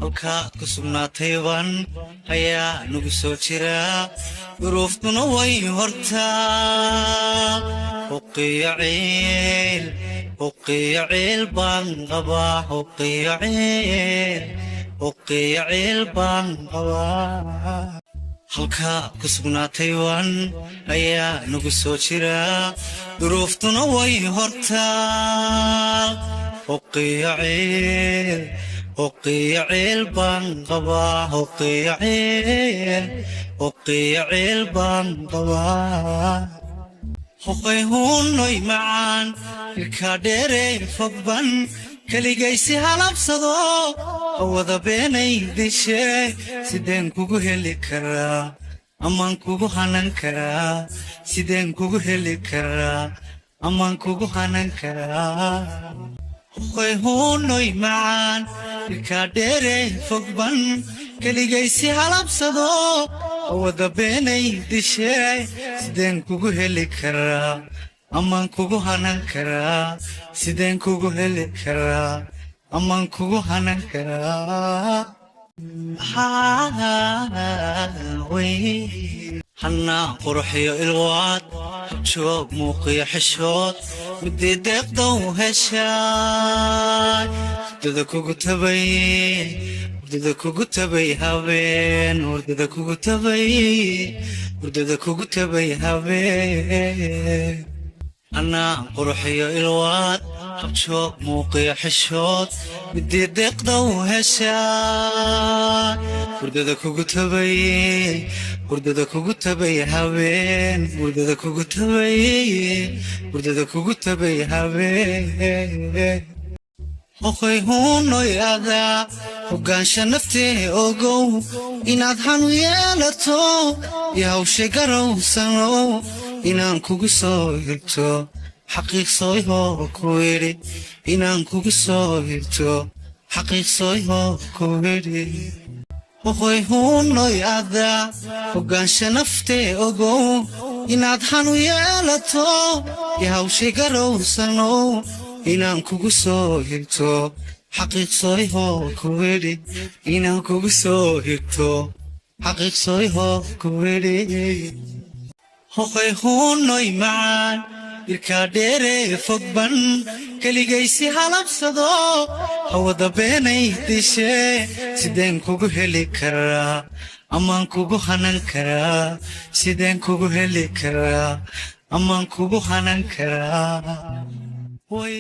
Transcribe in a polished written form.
halkaad ku sugnaatay baan ayaa nagu soo jira duruuftuna way hortaa huqiya ciil baan qabaa huqiya ciil baan qabaa halkaad ku sugnaatay baan ayaa nagu soo jira duruuftuna way hortaa huqiya ciil baan qabaa huqiya ciil baan qabaa huqay huunoy macaan ilka dheerey fogban keligaysi halabsado awada beenay dishe sideen kugu heli karaa amaan kugu hanan karaa sideen kugu heli karaa amaan kugu hanan karaa huqay huunoy macaan ilka dheerey fogban keligaysi halabsado awada beenay dishe sideen kugu heli karaa amaan kugu hanan karaa sideen kugu heli karaa amaan kugu hanan karaa hanaa qurxiyo ilwaad habjoog muuqiyo xishood midii deeqdow heshaay hurdada kugu tabay habeen hurdada kugu tabay habeen anaa qurxiyo ilwaad habjoog muuqiyo xishood midii deeqdow heshaay hurdada kugu tabay habeen hurdada kugu tabay habeen huqay huunoy adaa hogaansha naftee ogow inaad hanu yeelato iyo hawsha garowsano inaan kugu soo hirto xaqiiqsooy hoo ku idhi inaan kugu soo hirto xaqiiqsooy hoo ku idhi huqay huunoy adaa hogaansha naftee ogow inaad hanu yeelato iyo hawsha garowsano inaan kugu soo hirto xaqiiqsooy hoo ku idhi inaan kugu soo hirto xaqiiqsooy hoo ku idhi huqay huunoy macaan ilka dheerey fogban keligaysi halabsado hawada beenay dishe sideen kugu heli karaa amaan kugu hanan karaa sideen kugu heli karaa amaan kugu hanan karaa way